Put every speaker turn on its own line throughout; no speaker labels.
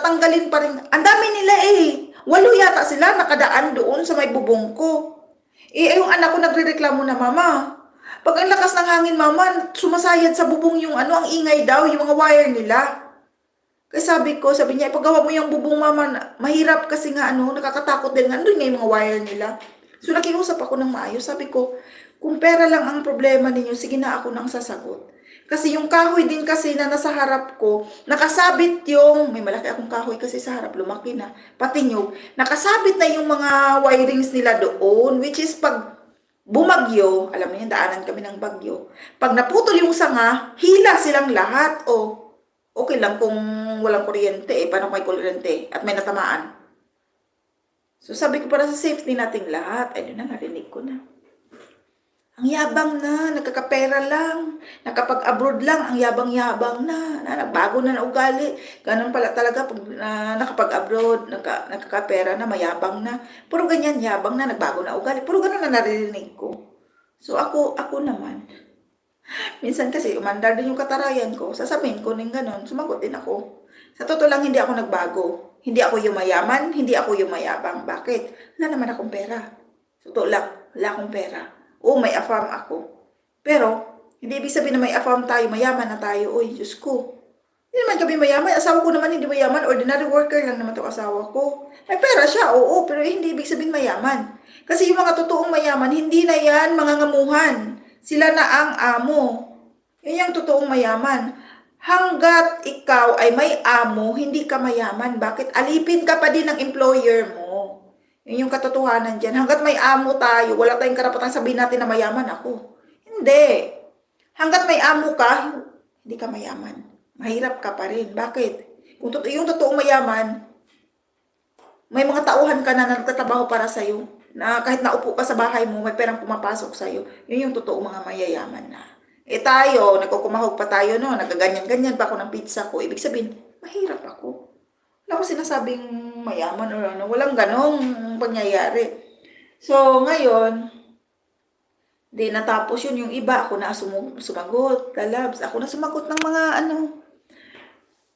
tatanggalin pa rin. Ang dami nila eh. 8 yata sila nakadaan doon sa may bubong ko. Yung anak ko nagrereklamo na, Mama, pag ang lakas ng hangin, Mama, sumasayad sa bubong yung ang ingay daw, yung mga wire nila. Kaya sabi niya, ipagawa mo yung bubong, Mama, mahirap kasi nga, nakakatakot din nga, andun nga yung mga wire nila. So, nakiusap ako ng maayos. Sabi ko, kung pera lang ang problema ninyo, sige na ako nang sasagot. Kasi yung kahoy din kasi na nasa harap ko, nakasabit may malaki akong kahoy kasi sa harap, lumaki na, pati nyug, nakasabit na yung mga wirings nila doon, which is pag bumagyo, alam niyo, daanan kami ng bagyo, pag naputol yung sanga, hila silang lahat, okay lang kung walang kuryente, paano may kuryente at may natamaan. So sabi ko para sa safety nating lahat, ayun na, narinig ko na. Ang yabang na, nagkakapera lang, nakapag-abroad lang, ang yabang-yabang na nagbago na ugali. Ganun pala talaga pag nakapag-abroad, nagkakapera na, mayabang na. Puro ganyan, yabang na, nagbago na ugali. Puro ganun na narinig ko. So ako naman, minsan kasi umandar din yung katarayan ko, sasabihin ko ng ganun, sumagot din ako. Sa totoo lang, hindi ako nagbago. Hindi ako yumayaman, hindi ako yumayabang. Bakit? Wala naman akong pera. Sa totoo lang, wala akong pera. May afam ako. Pero, hindi ibig sabihin na may afam tayo, mayaman na tayo. Diyos ko. Hindi naman kami mayaman. Asawa ko naman hindi mayaman. Ordinary worker lang naman itong asawa ko. May pera siya, pero hindi ibig sabihin mayaman. Kasi yung mga totoong mayaman, hindi na yan mga ngamuhan. Sila na ang amo. Yan yung totoong mayaman. Hanggat ikaw ay may amo, hindi ka mayaman. Bakit? Alipin ka pa din ng employer mo. Yun yung katotohanan dyan. Hanggat may amo tayo, wala tayong karapatang sabihin natin na mayaman ako. Hindi. Hanggat may amo ka, hindi ka mayaman. Mahirap ka pa rin. Bakit? Kung yung totoong mayaman, may mga tauhan ka na nagtatrabaho para sa'yo, na kahit naupo ka sa bahay mo, may perang pumapasok sa'yo. Yun yung totoong mga mayayaman na. Tayo, nagkukumahog pa tayo, nagaganyan-ganyan pa ako ng pizza ko. Ibig sabihin, mahirap ako. Wala ko sinasabing mayaman o ano. Walang ganong pangyayari. So, ngayon, di natapos yun. Yung iba, ako na sumagot. Lalabs, ako na sumagot ng mga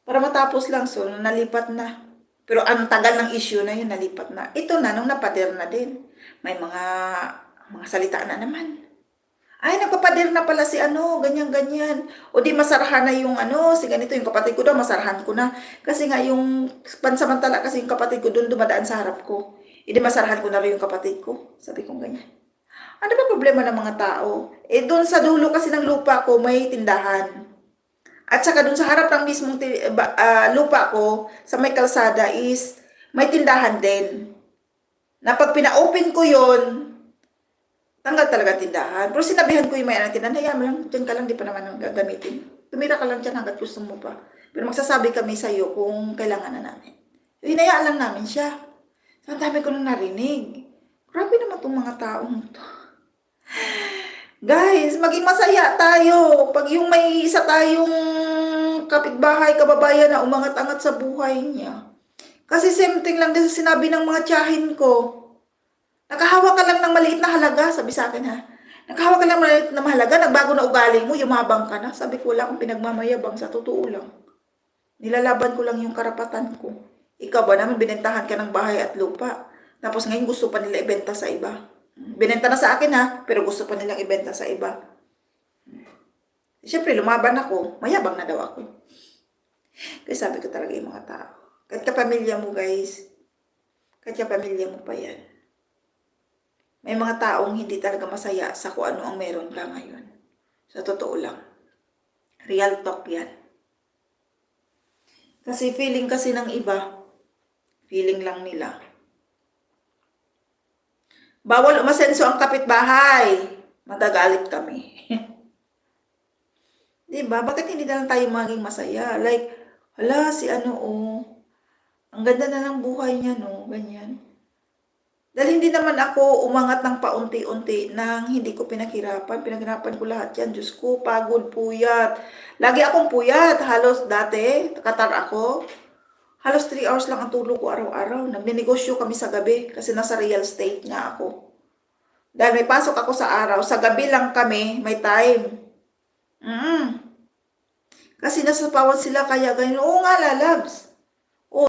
para matapos lang. So, nalipat na. Pero ang tagal ng issue na yun, nalipat na. Ito na, nung napader na din. May mga salita na naman. Ay, nagpapader na pala si ganyan-ganyan. O di masarahan na yung si ganito, yung kapatid ko daw, masarahan ko na. Kasi nga yung pansamantala kasi yung kapatid ko doon dumadaan sa harap ko. Di masarahan ko na rin yung kapatid ko. Sabi kong ganyan. Ano ba problema ng mga tao? Doon sa dulo kasi ng lupa ko, may tindahan. At saka doon sa harap ng mismong lupa ko, sa may kalsada is, may tindahan din. Na pag pina-open ko yon tanggal talaga tindahan. Pero sinabihan ko yung may tindahan, hayaan mo lang, dyan ka lang, di pa naman gagamitin. Tumira ka lang dyan hanggat gusto mo pa. Pero magsasabi kami sa'yo kung kailangan na namin. Hinayaan lang namin siya. So, ang dami ko nang narinig. Grabe naman itong mga taong to. Guys, maging masaya tayo. Pag yung may isa tayong kapitbahay, kababayan na umangat-angat sa buhay niya. Kasi same thing lang din sa sinabi ng mga tiyahin ko. Nakahawak ka lang ng maliit na halaga, sabi sa akin ha. Nakahawak ka lang ng maliit na halaga, nagbago na ugali mo, yumabang ka na. Sabi ko, wala akong pinagmamayabang, sa totoo lang. Nilalaban ko lang yung karapatan ko. Ikaw ba naman, binentahan ka ng bahay at lupa. Tapos ngayon gusto pa nila ibenta sa iba. Binenta na sa akin ha, pero gusto pa nilang ibenta sa iba. Siyempre, lumaban ako. Mayabang na daw ako. Kaya sabi ko talaga yung mga tao. Kahit kapamilya mo guys, kahit kapamilya mo pa yan. May mga taong hindi talaga masaya sa kung ano ang meron ka ngayon. Sa totoo lang. Real talk yan. Kasi feeling kasi ng iba, feeling lang nila. Bawal umasenso ang kapitbahay. Magagalit kami. Diba? Bakit hindi na lang tayo maging masaya? Like, hala, si ang ganda na ng buhay niya, ganyan. Dahil hindi naman ako umangat ng paunti-unti nang hindi ko pinaghirapan. Pinaghirapan ko lahat yan. Diyos ko, pagod, puyat. Lagi akong puyat. Halos dati, katar ako. Halos 3 hours lang ang tulog ko araw-araw. Nagnenegosyo kami sa gabi kasi nasa real estate nga ako. Dahil may pasok ako sa araw, sa gabi lang kami, may time. Kasi nasa pawad sila kaya ganyan. Oo nga, lalabs.